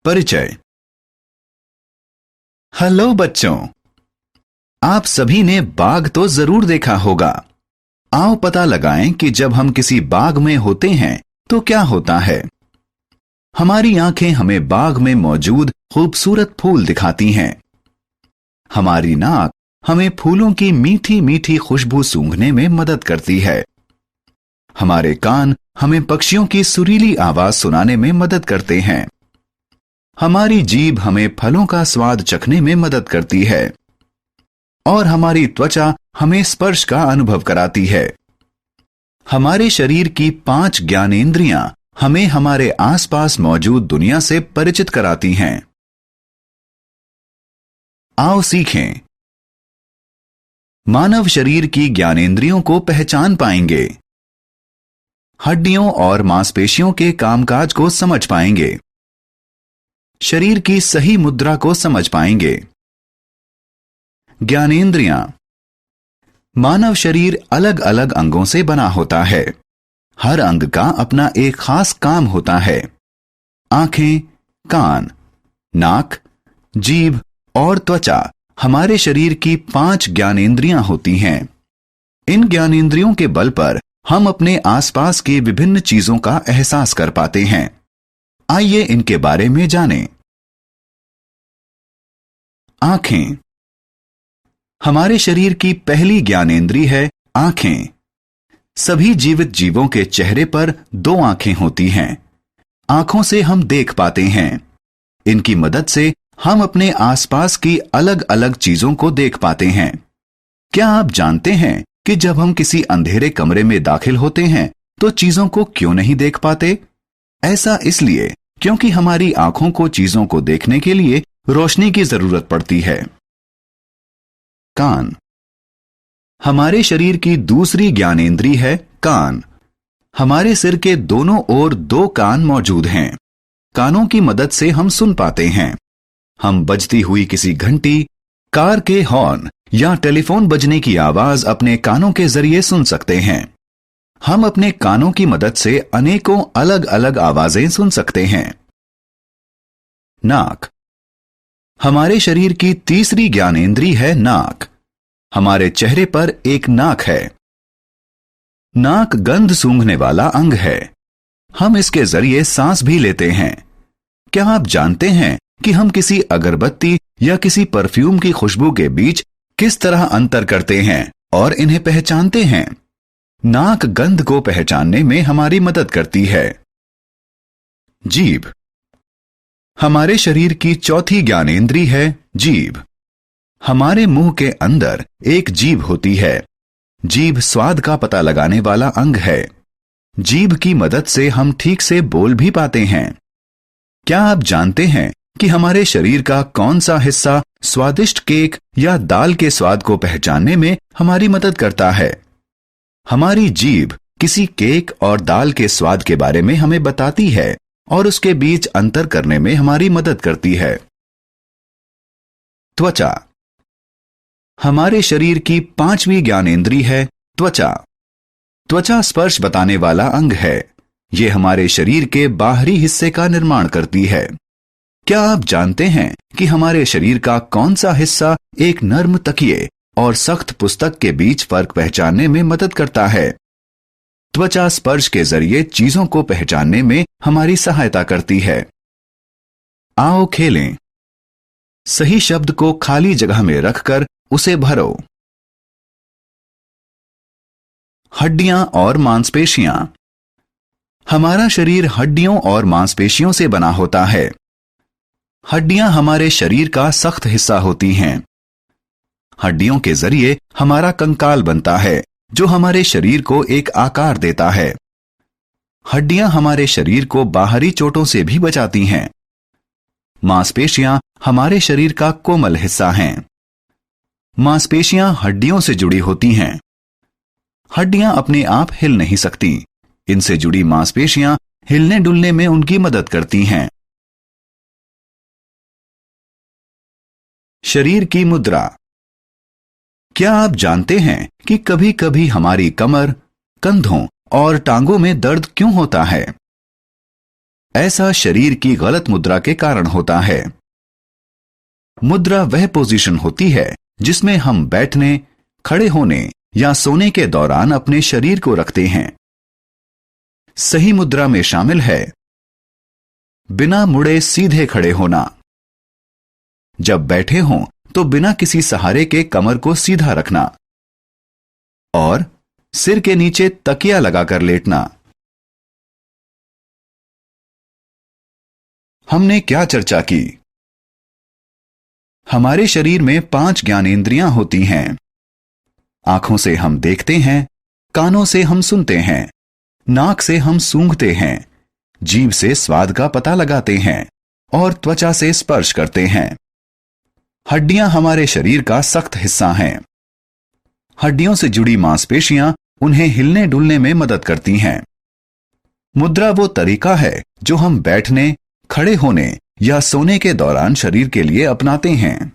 परिचय। हेलो बच्चों, आप सभी ने बाघ तो जरूर देखा होगा। आओ पता लगाएं कि जब हम किसी बाग में होते हैं तो क्या होता है। हमारी आंखें हमें बाग में मौजूद खूबसूरत फूल दिखाती हैं। हमारी नाक हमें फूलों की मीठी मीठी खुशबू सूंघने में मदद करती है। हमारे कान हमें पक्षियों की सुरीली आवाज सुनाने में मदद करते हैं। हमारी जीभ हमें फलों का स्वाद चखने में मदद करती है और हमारी त्वचा हमें स्पर्श का अनुभव कराती है। हमारे शरीर की 5 ज्ञानेंद्रियां हमें हमारे आसपास मौजूद दुनिया से परिचित कराती हैं। आओ सीखें। मानव शरीर की ज्ञानेंद्रियों को पहचान पाएंगे। हड्डियों और मांसपेशियों के कामकाज को समझ पाएंगे। शरीर की सही मुद्रा को समझ पाएंगे। ज्ञानेंद्रियां। मानव शरीर अलग अलग अंगों से बना होता है। हर अंग का अपना एक खास काम होता है। आंखें, कान, नाक, जीभ और त्वचा हमारे शरीर की 5 ज्ञानेंद्रियां होती हैं। इन ज्ञानेंद्रियों के बल पर हम अपने आसपास की विभिन्न चीजों का एहसास कर पाते हैं। आइए इनके बारे में जानें। आंखें। हमारे शरीर की पहली ज्ञानेंद्रिय है आंखें। सभी जीवित जीवों के चेहरे पर 2 आंखें होती हैं। आंखों से हम देख पाते हैं। इनकी मदद से हम अपने आसपास की अलग अलग चीजों को देख पाते हैं। क्या आप जानते हैं कि जब हम किसी अंधेरे कमरे में दाखिल होते हैं तो चीजों को क्यों नहीं देख पाते? ऐसा इसलिए क्योंकि हमारी आंखों को चीजों को देखने के लिए रोशनी की जरूरत पड़ती है। कान। हमारे शरीर की दूसरी ज्ञानेंद्रिय है कान। हमारे सिर के दोनों ओर 2 कान मौजूद हैं। कानों की मदद से हम सुन पाते हैं। हम बजती हुई किसी घंटी, कार के हॉर्न या टेलीफोन बजने की आवाज अपने कानों के जरिए सुन सकते हैं। हम अपने कानों की मदद से अनेकों अलग अलग आवाजें सुन सकते हैं। नाक। हमारे शरीर की तीसरी ज्ञानेंद्रिय है नाक। हमारे चेहरे पर एक नाक है। नाक गंध सूंघने वाला अंग है। हम इसके जरिए सांस भी लेते हैं। क्या आप जानते हैं कि हम किसी अगरबत्ती या किसी परफ्यूम की खुशबू के बीच किस तरह अंतर करते हैं और इन्हें पहचानते हैं? नाक गंध को पहचानने में हमारी मदद करती है। जीभ। हमारे शरीर की चौथी ज्ञानेंद्रिय है जीभ। हमारे मुंह के अंदर एक जीभ होती है। जीभ स्वाद का पता लगाने वाला अंग है। जीभ की मदद से हम ठीक से बोल भी पाते हैं। क्या आप जानते हैं कि हमारे शरीर का कौन सा हिस्सा स्वादिष्ट केक या दाल के स्वाद को पहचानने में हमारी मदद करता है? हमारी जीभ किसी केक और दाल के स्वाद के बारे में हमें बताती है और उसके बीच अंतर करने में हमारी मदद करती है। त्वचा। हमारे शरीर की 5वीं ज्ञानेंद्रिय है त्वचा। त्वचा स्पर्श बताने वाला अंग है। यह हमारे शरीर के बाहरी हिस्से का निर्माण करती है। क्या आप जानते हैं कि हमारे शरीर का कौन सा हिस्सा एक नर्म तकिए और सख्त पुस्तक के बीच फर्क पहचानने में मदद करता है? त्वचा स्पर्श के जरिए चीजों को पहचानने में हमारी सहायता करती है। आओ खेलें। सही शब्द को खाली जगह में रखकर उसे भरो। हड्डियां और मांसपेशियां। हमारा शरीर हड्डियों और मांसपेशियों से बना होता है। हड्डियां हमारे शरीर का सख्त हिस्सा होती हैं। हड्डियों के जरिए हमारा कंकाल बनता है जो हमारे शरीर को एक आकार देता है। हड्डियां हमारे शरीर को बाहरी चोटों से भी बचाती हैं। मांसपेशियां हमारे शरीर का कोमल हिस्सा हैं। मांसपेशियां हड्डियों से जुड़ी होती हैं। हड्डियां अपने आप हिल नहीं सकती। इनसे जुड़ी मांसपेशियां हिलने डुलने में उनकी मदद करती हैं। शरीर की मुद्रा। क्या आप जानते हैं कि कभी कभी हमारी कमर, कंधों और टांगों में दर्द क्यों होता है? ऐसा शरीर की गलत मुद्रा के कारण होता है। मुद्रा वह पोजीशन होती है जिसमें हम बैठने, खड़े होने या सोने के दौरान अपने शरीर को रखते हैं। सही मुद्रा में शामिल है बिना मुड़े सीधे खड़े होना। जब बैठे हों तो बिना किसी सहारे के कमर को सीधा रखना और सिर के नीचे तकिया लगाकर लेटना। हमने क्या चर्चा की? हमारे शरीर में 5 ज्ञानेंद्रियां होती हैं। आंखों से हम देखते हैं, कानों से हम सुनते हैं, नाक से हम सूंघते हैं, जीभ से स्वाद का पता लगाते हैं और त्वचा से स्पर्श करते हैं। हड्डियां हमारे शरीर का सख्त हिस्सा हैं। हड्डियों से जुड़ी मांसपेशियां उन्हें हिलने डुलने में मदद करती हैं। मुद्रा वो तरीका है जो हम बैठने, खड़े होने या सोने के दौरान शरीर के लिए अपनाते हैं।